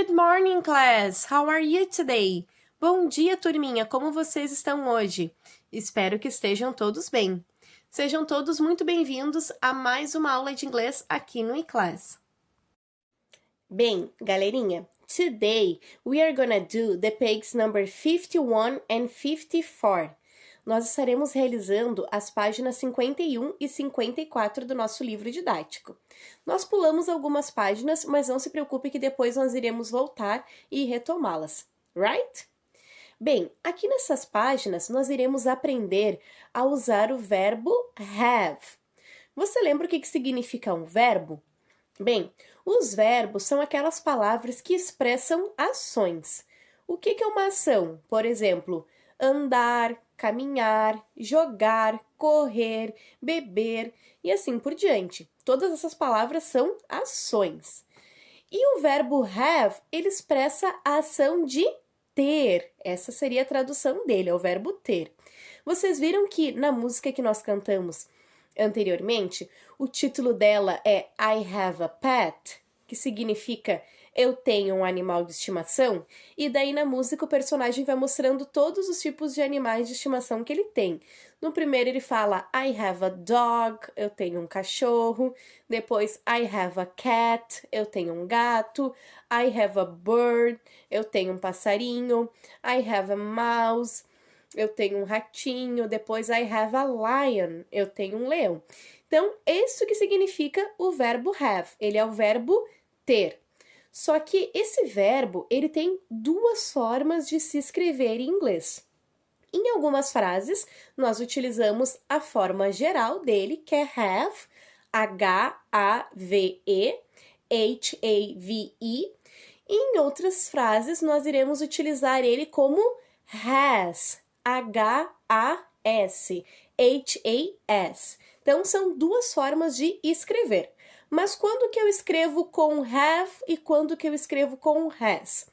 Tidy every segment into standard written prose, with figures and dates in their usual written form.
Good morning, class! How are you today? Bom dia, turminha! Como vocês estão hoje? Espero que estejam todos bem. Sejam todos muito bem-vindos a mais uma aula de inglês aqui no eClass. Bem, galerinha, today we are gonna do the pages number 51 and 54. Nós estaremos realizando as páginas 51 e 54 do nosso livro didático. Nós pulamos algumas páginas, mas não se preocupe que depois nós iremos voltar e retomá-las, right? Bem, aqui nessas páginas nós iremos aprender a usar o verbo have. Você lembra o que significa um verbo? Bem, os verbos são aquelas palavras que expressam ações. O que é uma ação? Por exemplo, andar, caminhar, jogar, correr, beber e assim por diante. Todas essas palavras são ações. E o verbo have, ele expressa a ação de ter. Essa seria a tradução dele, é o verbo ter. Vocês viram que na música que nós cantamos anteriormente, o título dela é I have a pet, que significa eu tenho um animal de estimação, e daí na música o personagem vai mostrando todos os tipos de animais de estimação que ele tem. No primeiro ele fala I have a dog, eu tenho um cachorro, depois I have a cat, eu tenho um gato, I have a bird, eu tenho um passarinho, I have a mouse, eu tenho um ratinho, depois I have a lion, eu tenho um leão. Então, isso que significa o verbo have, ele é o verbo ter. Só que esse verbo, ele tem duas formas de se escrever em inglês. Em algumas frases, nós utilizamos a forma geral dele, que é have, H-A-V-E, H-A-V-E. Em outras frases, nós iremos utilizar ele como has, H-A-S, H-A-S. Então, são duas formas de escrever. Mas quando que eu escrevo com have e quando que eu escrevo com has?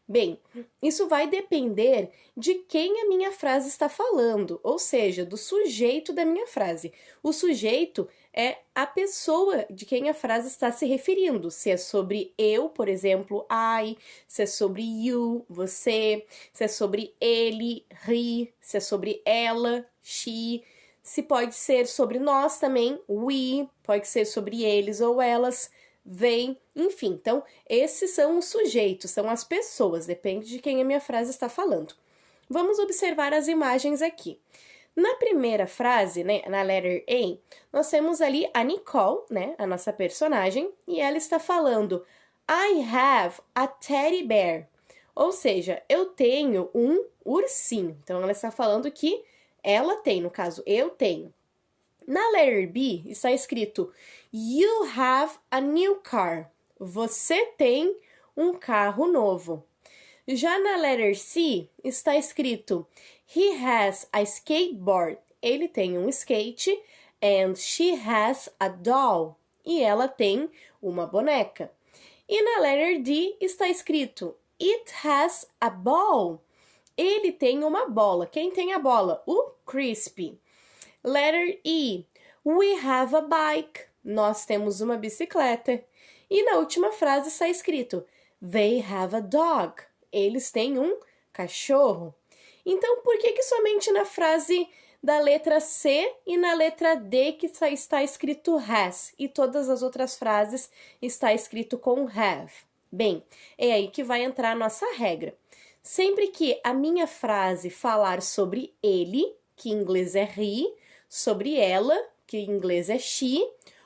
Bem, isso vai depender de quem a minha frase está falando, ou seja, do sujeito da minha frase. O sujeito é a pessoa de quem a frase está se referindo. Se é sobre eu, por exemplo, I, se é sobre you, você, se é sobre ele, he, se é sobre ela, she, se pode ser sobre nós também, we, pode ser sobre eles ou elas, they, enfim. Então, esses são os sujeitos, são as pessoas, depende de quem a minha frase está falando. Vamos observar as imagens aqui. Na primeira frase, né, na letter A, nós temos ali a Nicole, né, a nossa personagem, e ela está falando I have a teddy bear, ou seja, eu tenho um ursinho. Então, ela está falando que ela tem, no caso, eu tenho. Na letter B está escrito You have a new car. Você tem um carro novo. Já na letter C está escrito He has a skateboard. Ele tem um skate. And she has a doll. E ela tem uma boneca. E na letter D está escrito It has a ball. Ele tem uma bola. Quem tem a bola? O Crispy. Letter E. We have a bike. Nós temos uma bicicleta. E na última frase está escrito They have a dog. Eles têm um cachorro. Então, por que somente na frase da letra C e na letra D que está escrito has e todas as outras frases está escrito com have? Bem, é aí que vai entrar a nossa regra. Sempre que a minha frase falar sobre ele, que em inglês é he, sobre ela, que em inglês é she,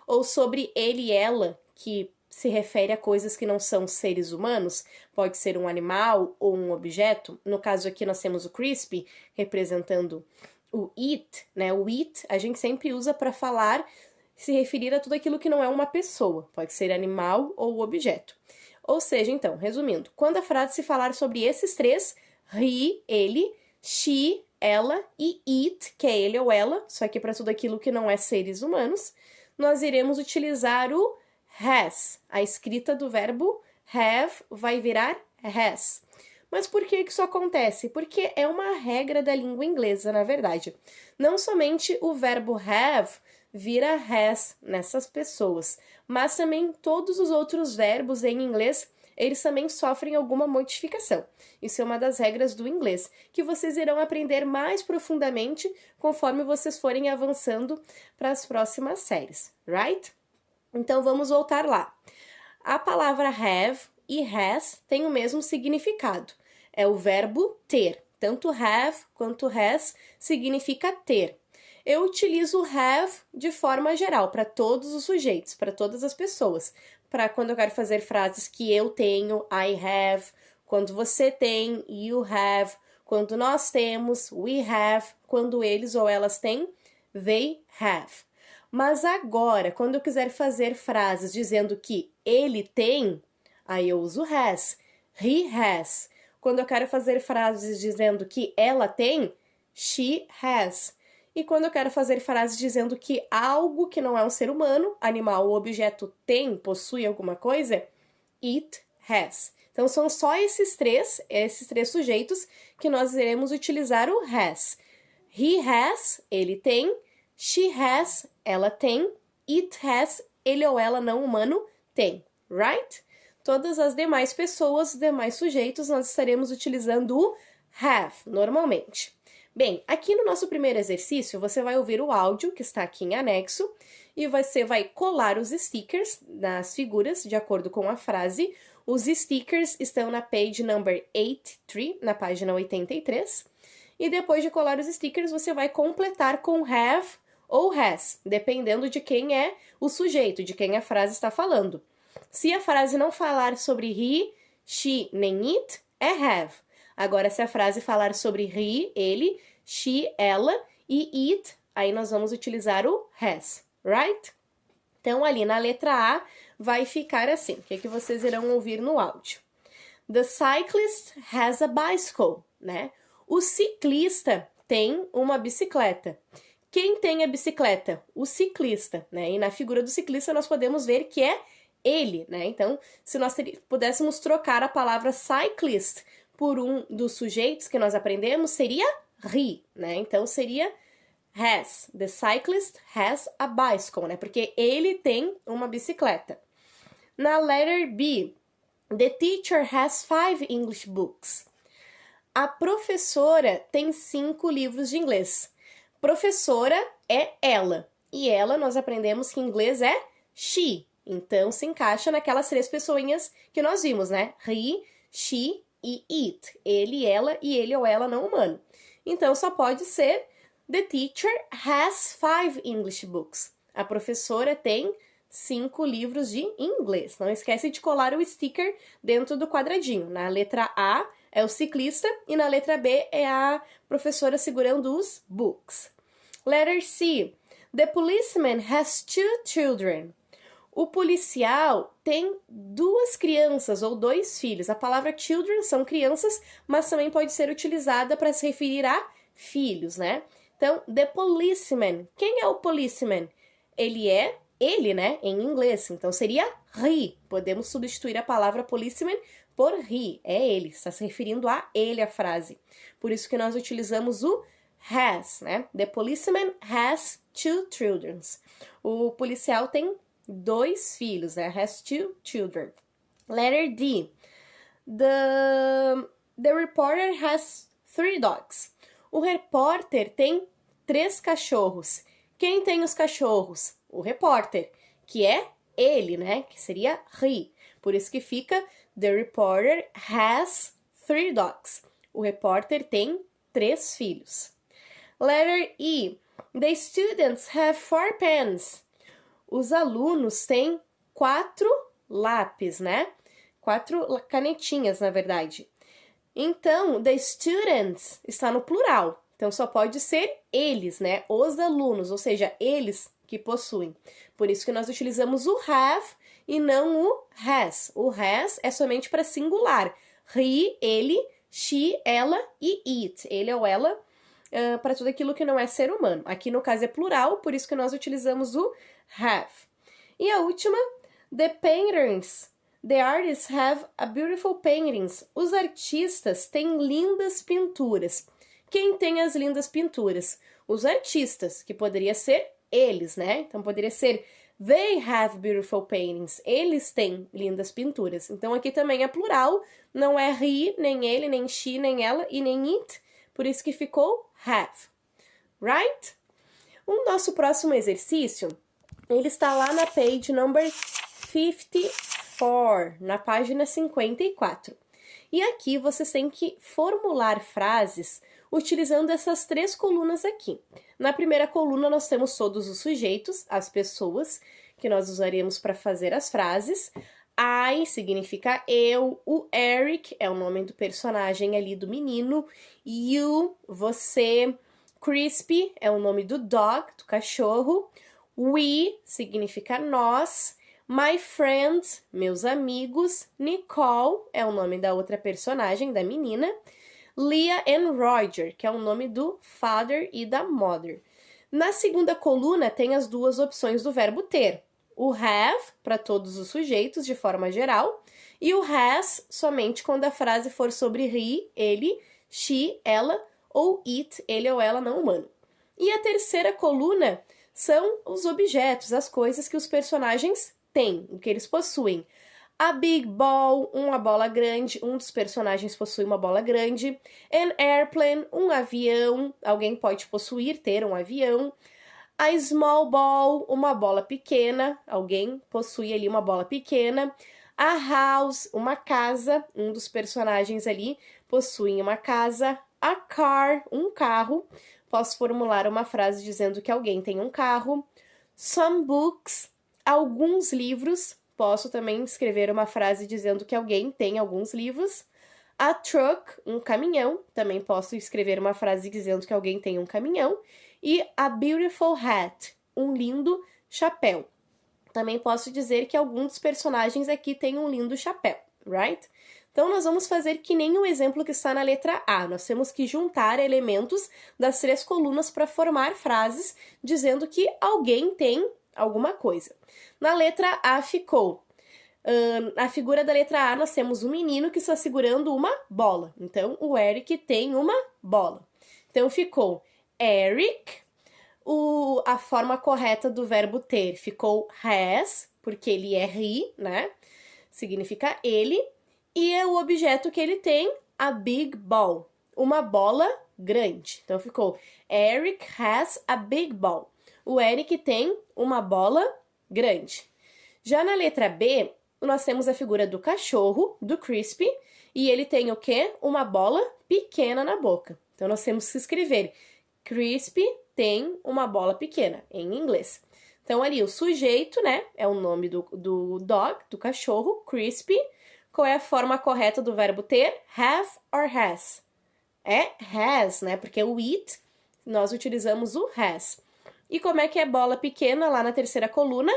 ou sobre ele e ela, que se refere a coisas que não são seres humanos, pode ser um animal ou um objeto. No caso aqui nós temos o Crispy representando o it, né? O it a gente sempre usa para falar, se referir a tudo aquilo que não é uma pessoa, pode ser animal ou objeto. Ou seja, então, resumindo, quando a frase se falar sobre esses três, he, ele, she, ela e it, que é ele ou ela, só que para tudo aquilo que não é seres humanos, nós iremos utilizar o has. A escrita do verbo have vai virar has. Mas por que isso acontece? Porque é uma regra da língua inglesa, na verdade. Não somente o verbo have vira has nessas pessoas, mas também todos os outros verbos em inglês eles também sofrem alguma modificação. Isso é uma das regras do inglês, que vocês irão aprender mais profundamente conforme vocês forem avançando para as próximas séries, right? Então vamos voltar lá. A palavra have e has têm o mesmo significado. É o verbo ter. Tanto have quanto has significa ter. Eu utilizo have de forma geral, para todos os sujeitos, para todas as pessoas. Para quando eu quero fazer frases que eu tenho, I have. Quando você tem, you have. Quando nós temos, we have. Quando eles ou elas têm, they have. Mas agora, quando eu quiser fazer frases dizendo que ele tem, aí eu uso has. He has. Quando eu quero fazer frases dizendo que ela tem, she has. E quando eu quero fazer frases dizendo que algo que não é um ser humano, animal ou objeto tem, possui alguma coisa, it has. Então são só esses três sujeitos que nós iremos utilizar o has. He has, ele tem. She has, ela tem. It has, ele ou ela não humano tem. Right? Todas as demais pessoas, demais sujeitos, nós estaremos utilizando o have, normalmente. Bem, aqui no nosso primeiro exercício, você vai ouvir o áudio que está aqui em anexo e você vai colar os stickers nas figuras de acordo com a frase. Os stickers estão na page number 83, na página 83. E depois de colar os stickers, você vai completar com have ou has, dependendo de quem é o sujeito, de quem a frase está falando. Se a frase não falar sobre he, she nem it, é have. Agora, se a frase falar sobre he, ele, she, ela e it, aí nós vamos utilizar o has, right? Então, ali na letra A vai ficar assim. O que é que vocês irão ouvir no áudio? The cyclist has a bicycle, né? O ciclista tem uma bicicleta. Quem tem a bicicleta? O ciclista, né? E na figura do ciclista nós podemos ver que é ele, né? Então, se nós pudéssemos trocar a palavra cyclist por um dos sujeitos que nós aprendemos, seria he, né? Então, seria has. The cyclist has a bicycle, né? Porque ele tem uma bicicleta. Na letter B, the teacher has 5 English books. A professora tem 5 livros de inglês. Professora é ela. E ela, nós aprendemos que em inglês é she. Então, se encaixa naquelas 3 pessoinhas que nós vimos, né? He, she e it. Ele, ela e ele ou ela não humano. Então, só pode ser the teacher has 5 English books. A professora tem 5 livros de inglês. Não esquece de colar o sticker dentro do quadradinho. Na letra A é o ciclista e na letra B é a professora segurando os books. Letter C. The policeman has 2 children. O policial tem 2 crianças ou 2 filhos. A palavra children são crianças, mas também pode ser utilizada para se referir a filhos, né? Então, the policeman. Quem é o policeman? Ele é ele, né? Em inglês. Então, seria he. Podemos substituir a palavra policeman por he. É ele. Está se referindo a ele a frase. Por isso que nós utilizamos o has, né? The policeman has 2 children. O policial tem 2 filhos, né? Has 2 children. Letter D. The reporter has 3 dogs. O repórter tem 3 cachorros. Quem tem os cachorros? O repórter, que é ele, né? Que seria he. Por isso que fica the reporter has 3 dogs. O repórter tem 3 filhos. Letter E. The students have 4 pens. Os alunos têm 4 lápis, né? 4 canetinhas, na verdade. Então, the students está no plural. Então, só pode ser eles, né? Os alunos, ou seja, eles que possuem. Por isso que nós utilizamos o have e não o has. O has é somente para singular. He, ele, she, ela e it. Ele ou ela, para tudo aquilo que não é ser humano. Aqui, no caso, é plural, por isso que nós utilizamos o have. E a última, the painters. The artists have a beautiful paintings. Os artistas têm lindas pinturas. Quem tem as lindas pinturas? Os artistas, que poderia ser eles, né? Então, poderia ser They have beautiful paintings. Eles têm lindas pinturas. Então, aqui também é plural. Não é he, nem ele, nem she, nem ela e nem it. Por isso que ficou have. Right? O nosso próximo exercício, ele está lá na page number 54, na página 54. E aqui vocês têm que formular frases utilizando essas 3 colunas aqui. Na primeira coluna nós temos todos os sujeitos, as pessoas, que nós usaremos para fazer as frases. I significa eu, o Eric é o nome do personagem ali do menino, you, você, Crispy é o nome do dog, do cachorro, we significa nós, my friend, meus amigos, Nicole é o nome da outra personagem, da menina, Leah and Roger, que é o nome do father e da mother. Na segunda coluna tem as 2 opções do verbo ter. O have, para todos os sujeitos, de forma geral, e o has, somente quando a frase for sobre he, ele, she, ela, ou it, ele ou ela não humano. E a terceira coluna são os objetos, as coisas que os personagens têm, o que eles possuem. A big ball, uma bola grande, um dos personagens possui uma bola grande. An airplane, um avião, alguém pode possuir, ter um avião. A small ball, uma bola pequena, alguém possui ali uma bola pequena. A house, uma casa, um dos personagens ali possui uma casa. A car, um carro, posso formular uma frase dizendo que alguém tem um carro. Some books, alguns livros, posso também escrever uma frase dizendo que alguém tem alguns livros. A truck, um caminhão, também posso escrever uma frase dizendo que alguém tem um caminhão. E a beautiful hat, um lindo chapéu. Também posso dizer que alguns dos personagens aqui têm um lindo chapéu, right? Então, nós vamos fazer que nem o exemplo que está na letra A. Nós temos que juntar elementos das 3 colunas para formar frases dizendo que alguém tem alguma coisa. Na letra A ficou... na figura da letra A, nós temos um menino que está segurando uma bola. Então, o Eric tem uma bola. Então, ficou Eric. A forma correta do verbo ter ficou has, porque ele é he, né? Significa ele. E é o objeto que ele tem, a big ball, uma bola grande. Então, ficou Eric has a big ball. O Eric tem uma bola grande. Já na letra B, nós temos a figura do cachorro, do Crispy, e ele tem o quê? Uma bola pequena na boca. Então, nós temos que escrever Crispy tem uma bola pequena, em inglês. Então, ali, o sujeito, né, é o nome do dog, do cachorro, Crispy. Qual é a forma correta do verbo ter? Have or has? É has, né, porque o it, nós utilizamos o has. E como é que é bola pequena lá na terceira coluna?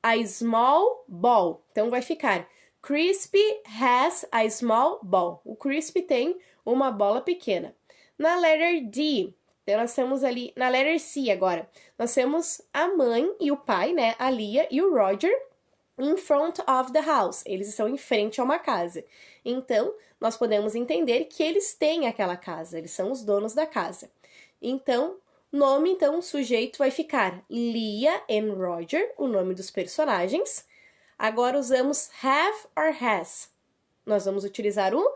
A small ball. Então, vai ficar Crispy has a small ball. O Crispy tem uma bola pequena. Na letter D, então nós temos ali, na letter C agora, nós temos a mãe e o pai, né, a Leah e o Roger, in front of the house. Eles estão em frente a uma casa. Então, nós podemos entender que eles têm aquela casa, eles são os donos da casa. Então, nome, então, o sujeito vai ficar Leah and Roger, o nome dos personagens. Agora usamos have or has. Nós vamos utilizar o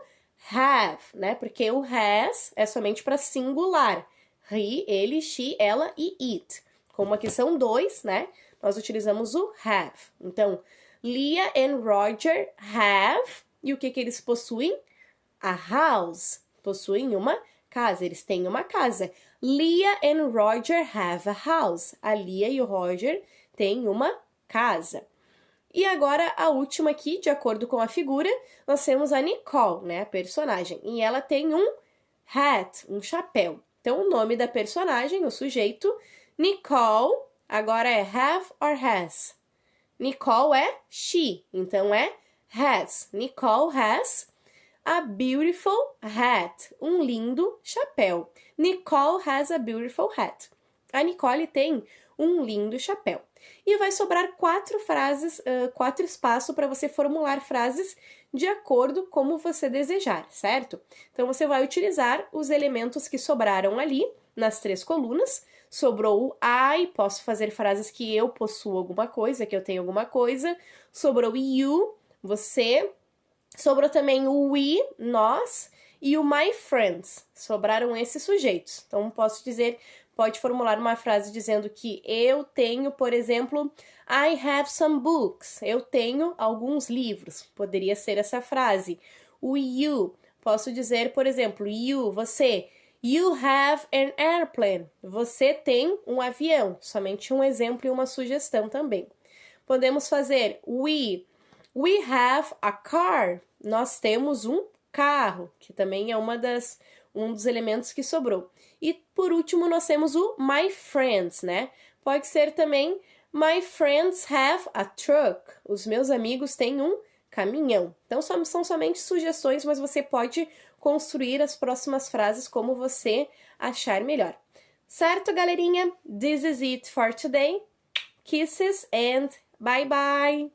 have, né? Porque o has é somente para singular. He, ele, she, ela e it. Como aqui são 2, né? Nós utilizamos o have. Então, Leah and Roger have. E o que eles possuem? A house. Possuem uma casa. Eles têm uma casa. Leah and Roger have a house. A Leah e o Roger têm uma casa. E agora, a última aqui, de acordo com a figura, nós temos a Nicole, né, a personagem. E ela tem um hat, um chapéu. Então, o nome da personagem, o sujeito, Nicole, agora é have or has. Nicole é she, então é has. Nicole has a beautiful hat, um lindo chapéu. Nicole has a beautiful hat. A Nicole tem um lindo chapéu. E vai sobrar 4 frases, 4 espaços para você formular frases de acordo como você desejar, certo? Então, você vai utilizar os elementos que sobraram ali nas 3 colunas. Sobrou o I, posso fazer frases que eu possuo alguma coisa, que eu tenho alguma coisa. Sobrou o you, você. Sobrou também o we, nós, e o my friends. Sobraram esses sujeitos. Então, pode formular uma frase dizendo que eu tenho, por exemplo, I have some books. Eu tenho alguns livros. Poderia ser essa frase. O you, posso dizer, por exemplo, you, você. You have an airplane. Você tem um avião. Somente um exemplo e uma sugestão também. Podemos fazer we have a car. Nós temos um carro, que também é um dos elementos que sobrou. E por último, nós temos o my friends, né? Pode ser também my friends have a truck. Os meus amigos têm um caminhão. Então, são somente sugestões, mas você pode construir as próximas frases como você achar melhor. Certo, galerinha? This is it for today. Kisses and bye bye!